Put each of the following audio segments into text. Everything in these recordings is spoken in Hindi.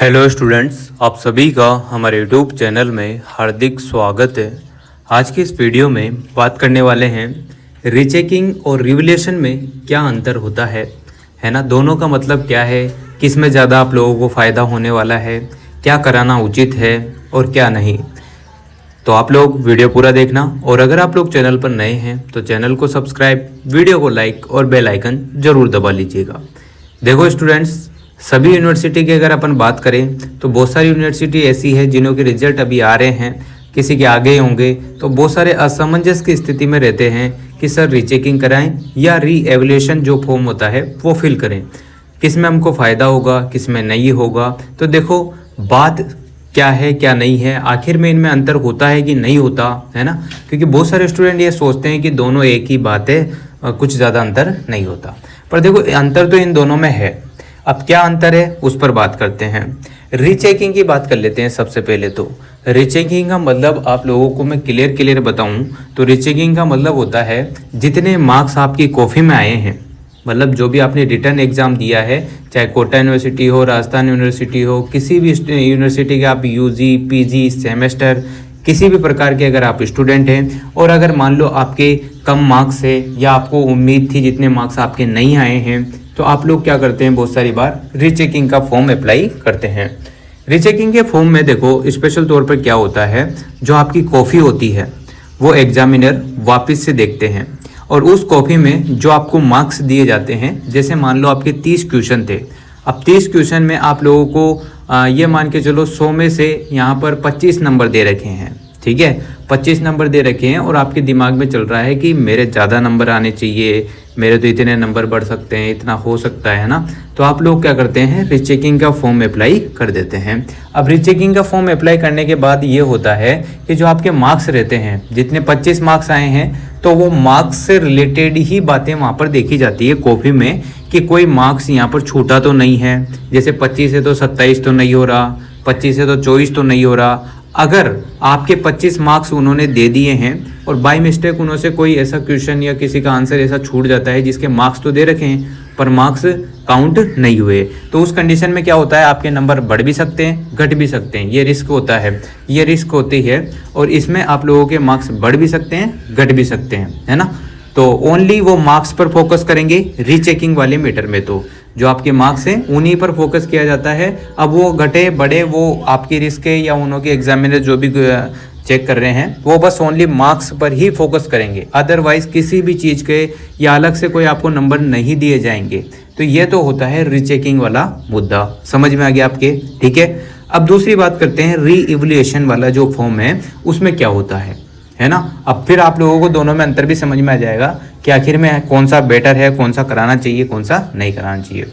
हेलो स्टूडेंट्स, आप सभी का हमारे यूट्यूब चैनल में हार्दिक स्वागत है। आज की इस वीडियो में बात करने वाले हैं रीचेकिंग और रिवैल्यूएशन में क्या अंतर होता है ना। दोनों का मतलब क्या है, किस में ज़्यादा आप लोगों को फ़ायदा होने वाला है, क्या कराना उचित है और क्या नहीं। तो आप लोग वीडियो पूरा देखना, और अगर आप लोग चैनल पर नए हैं तो चैनल को सब्सक्राइब, वीडियो को लाइक और बेल आइकन ज़रूर दबा लीजिएगा। देखो स्टूडेंट्स, सभी यूनिवर्सिटी की अगर अपन बात करें तो बहुत सारी यूनिवर्सिटी ऐसी है जिन्हों के रिजल्ट अभी आ रहे हैं, किसी के आगे होंगे, तो बहुत सारे असमंजस की स्थिति में रहते हैं कि सर रीचेकिंग कराएं या री एवल्यूएशन जो फॉर्म होता है वो फिल करें, किस में हमको फ़ायदा होगा, किस में नहीं होगा। तो देखो बात क्या है क्या नहीं है, आखिर में इनमें अंतर होता है कि नहीं होता है ना। क्योंकि बहुत सारे स्टूडेंट ये सोचते हैं कि दोनों एक ही बात है, कुछ ज़्यादा अंतर नहीं होता। पर देखो अंतर तो इन दोनों में है। अब क्या अंतर है उस पर बात करते हैं। रीचेकिंग की बात कर लेते हैं। सबसे पहले तो रीचेकिंग का मतलब आप लोगों को मैं क्लियर बताऊं तो रीचेकिंग का मतलब होता है जितने मार्क्स आपकी कॉपी में आए हैं, मतलब जो भी आपने रिटर्न एग्जाम दिया है, चाहे कोटा यूनिवर्सिटी हो, राजस्थान यूनिवर्सिटी हो, किसी भी यूनिवर्सिटी के आप यूजी, पीजी, सेमेस्टर, किसी भी प्रकार के अगर आप स्टूडेंट हैं और अगर मान लो आपके कम मार्क्स है या आपको उम्मीद थी जितने मार्क्स आपके नहीं आए हैं, तो आप लोग क्या करते हैं, बहुत सारी बार रीचेकिंग का फॉर्म अप्लाई करते हैं। रीचेकिंग के फॉर्म में देखो स्पेशल तौर पर क्या होता है, जो आपकी कॉपी होती है वो एग्जामिनर वापस से देखते हैं और उस कॉपी में जो आपको मार्क्स दिए जाते हैं, जैसे मान लो आपके 30 क्वेश्चन थे, अब 30 क्वेश्चन में आप लोगों को ये मान के चलो 100 में से यहाँ पर 25 नंबर दे रखे हैं, ठीक है, 25 नंबर दे रखे हैं और आपके दिमाग में चल रहा है कि मेरे ज़्यादा नंबर आने चाहिए, मेरे तो इतने नंबर बढ़ सकते हैं, इतना हो सकता है ना। तो आप लोग क्या करते हैं, रीचेकिंग का फॉर्म अप्लाई कर देते हैं। अब रीचेकिंग का फॉर्म अप्लाई करने के बाद ये होता है कि जो आपके मार्क्स रहते हैं, जितने 25 मार्क्स आए हैं, तो वो मार्क्स से रिलेटेड ही बातें वहाँ पर देखी जाती है कॉपी में, कि कोई मार्क्स यहाँ पर छूटा तो नहीं है, जैसे 25 है तो 27 तो नहीं हो रहा, 25 है तो 24 तो नहीं हो रहा। अगर आपके 25 मार्क्स उन्होंने दे दिए हैं और बाय मिस्टेक उन्होंने कोई ऐसा क्वेश्चन या किसी का आंसर ऐसा छूट जाता है जिसके मार्क्स तो दे रखे हैं पर मार्क्स काउंट नहीं हुए, तो उस कंडीशन में क्या होता है, आपके नंबर बढ़ भी सकते हैं, घट भी सकते हैं। ये रिस्क होता है, ये रिस्क होती है, और इसमें आप लोगों के मार्क्स बढ़ भी सकते हैं, घट भी सकते हैं, है ना। तो ओनली वो मार्क्स पर फोकस करेंगे रीचेकिंग वाले मीटर में, तो जो आपके मार्क्स हैं उन्हीं पर फोकस किया जाता है। अब वो घटे बढ़े वो आपकी रिस्क है, या उन्होंने एग्जामिनर जो भी चेक कर रहे हैं वो बस ओनली मार्क्स पर ही फोकस करेंगे, अदरवाइज किसी भी चीज़ के या अलग से कोई आपको नंबर नहीं दिए जाएंगे। तो ये तो होता है रीचेकिंग वाला मुद्दा, समझ में आ गया आपके, ठीक है। अब दूसरी बात करते हैं, री इवैल्यूएशन वाला जो फॉर्म है उसमें क्या होता है ना। अब फिर आप लोगों को दोनों में अंतर भी समझ में आ जाएगा कि आखिर में कौन सा बेटर है, कौन सा कराना चाहिए, कौन सा नहीं कराना चाहिए।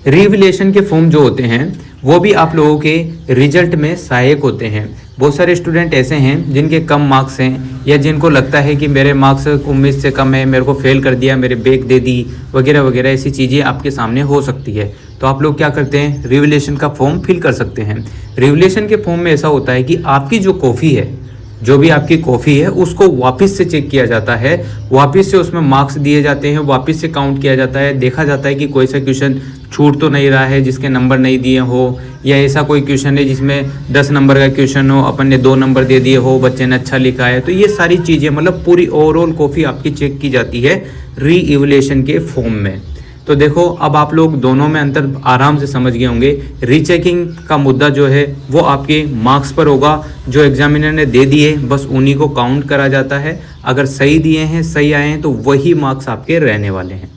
रीवैल्यूएशन के फॉर्म जो होते हैं वो भी आप लोगों के रिजल्ट में सहायक होते हैं। बहुत सारे स्टूडेंट ऐसे हैं जिनके कम मार्क्स हैं, या जिनको लगता है कि मेरे मार्क्स उम्मीद से कम है, मेरे को फेल कर दिया, मेरे बैक दे दी, वगैरह वगैरह ऐसी चीज़ें आपके सामने हो सकती है। तो आप लोग क्या करते हैं, रिवैल्यूएशन का फॉर्म फिल कर सकते हैं। रिवैल्यूएशन के फॉर्म में ऐसा होता है कि आपकी जो कॉपी है, जो भी आपकी कॉपी है, उसको वापस से चेक किया जाता है, वापस से उसमें मार्क्स दिए जाते हैं, वापस से काउंट किया जाता है, देखा जाता है कि कोई सा क्वेश्चन छूट तो नहीं रहा है जिसके नंबर नहीं दिए हो, या ऐसा कोई क्वेश्चन है जिसमें 10 नंबर का क्वेश्चन हो, अपन ने 2 नंबर दे दिए हो, बच्चे ने अच्छा लिखा है। तो ये सारी चीज़ें मतलब पूरी ओवरऑल कॉपी आपकी चेक की जाती है री इवैल्यूएशन के फॉर्म में। तो देखो अब आप लोग दोनों में अंतर आराम से समझ गए होंगे। रीचेकिंग का मुद्दा जो है वो आपके मार्क्स पर होगा, जो एग्जामिनर ने दे दिए बस उन्हीं को काउंट करा जाता है, अगर सही दिए हैं, सही आए हैं, तो वही मार्क्स आपके रहने वाले हैं,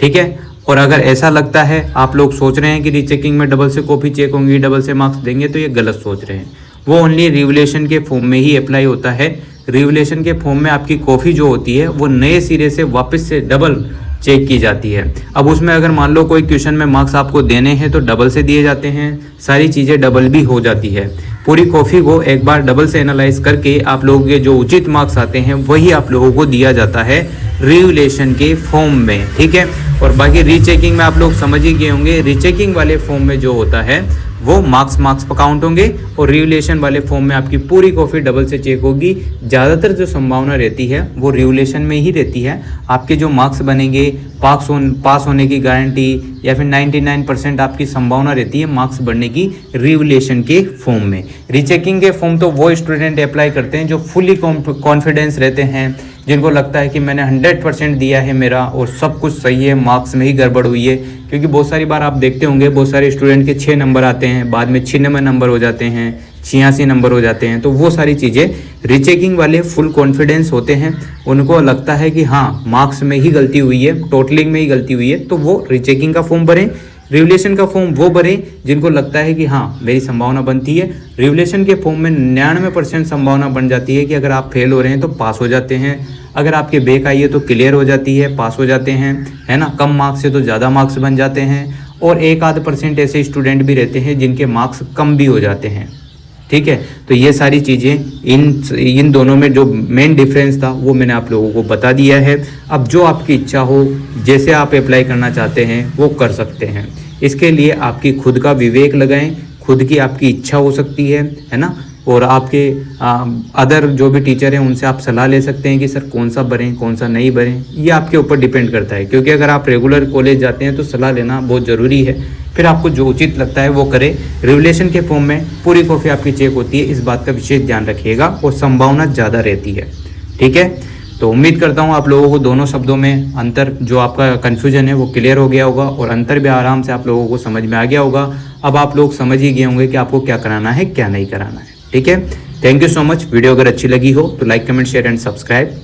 ठीक है। और अगर ऐसा लगता है, आप लोग सोच रहे हैं कि रीचेकिंग में डबल से कॉपी चेक होंगी, डबल से मार्क्स देंगे, तो ये गलत सोच रहे हैं। वो ओनली रिवैल्यूएशन के फॉर्म में ही अप्लाई होता है। रिवैल्यूएशन के फॉर्म में आपकी कॉपी जो होती है वो नए सिरे से वापस से डबल चेक की जाती है। अब उसमें अगर मान लो कोई क्वेश्चन में मार्क्स आपको देने हैं तो डबल से दिए जाते हैं, सारी चीज़ें डबल भी हो जाती है। पूरी कॉपी को एक बार डबल से एनालाइज करके आप लोगों के जो उचित मार्क्स आते हैं वही आप लोगों को दिया जाता है रिवैल्यूएशन के फॉर्म में, ठीक है। और बाकी रीचेकिंग में आप लोग समझ ही गए होंगे, रीचेकिंग वाले फॉर्म में जो होता है वो मार्क्स पर काउंट होंगे और रिवलेशन वाले फॉर्म में आपकी पूरी कॉफ़ी डबल से चेक होगी। ज़्यादातर जो संभावना रहती है वो रिवलेशन में ही रहती है। आपके जो मार्क्स बनेंगे पास होने की गारंटी या फिर 99% आपकी संभावना रहती है मार्क्स बढ़ने की रिवलेशन के फॉर्म में। रीचेकिंग के फॉर्म तो वो स्टूडेंट अप्लाई करते हैं जो फुली कॉन्फिडेंस रहते हैं, जिनको लगता है कि मैंने 100% दिया है मेरा और सब कुछ सही है, मार्क्स में ही गड़बड़ हुई है। क्योंकि बहुत सारी बार आप देखते होंगे बहुत सारे स्टूडेंट के 6 नंबर आते हैं, बाद में 96 नंबर हो जाते हैं, 86 नंबर हो जाते हैं। तो वो सारी चीज़ें रीचेकिंग वाले फुल कॉन्फिडेंस होते हैं, उनको लगता है कि हाँ मार्क्स में ही गलती हुई है, टोटलिंग में ही गलती हुई है, तो वो रीचेकिंग का फॉर्म भरें। रिवलेशन का फॉर्म वो भरें जिनको लगता है कि हाँ मेरी संभावना बनती है। रिवलेशन के फॉर्म में 99% संभावना बन जाती है कि अगर आप फेल हो रहे हैं तो पास हो जाते हैं, अगर आपके बैक आई है तो क्लियर हो जाती है, पास हो जाते हैं, है ना। कम मार्क्स से तो ज़्यादा मार्क्स बन जाते हैं और 1-8% ऐसे स्टूडेंट भी रहते हैं जिनके मार्क्स कम भी हो जाते हैं, ठीक है। तो ये सारी चीज़ें इन दोनों में जो मेन डिफरेंस था वो मैंने आप लोगों को बता दिया है। अब जो आपकी इच्छा हो, जैसे आप अप्लाई करना चाहते हैं वो कर सकते हैं। इसके लिए आपकी खुद का विवेक लगाएं, खुद की आपकी इच्छा हो सकती है ना। और आपके अदर जो भी टीचर हैं उनसे आप सलाह ले सकते हैं कि सर कौन सा भरें कौन सा नहीं भरें, ये आपके ऊपर डिपेंड करता है। क्योंकि अगर आप रेगुलर कॉलेज जाते हैं तो सलाह लेना बहुत ज़रूरी है। फिर आपको जो उचित लगता है वो करें। रिवलेशन के फॉर्म में पूरी कॉफ़ी आपकी चेक होती है, इस बात का विशेष ध्यान रखिएगा और संभावना ज़्यादा रहती है, ठीक है। तो उम्मीद करता हूँ आप लोगों को दोनों शब्दों में अंतर जो आपका कन्फ्यूजन है वो क्लियर हो गया होगा और अंतर भी आराम से आप लोगों को समझ में आ गया होगा। अब आप लोग समझ ही गए होंगे कि आपको क्या कराना है क्या नहीं कराना है, ठीक है। Thank you so much. Video अगर अच्छी लगी हो तो like comment share and subscribe.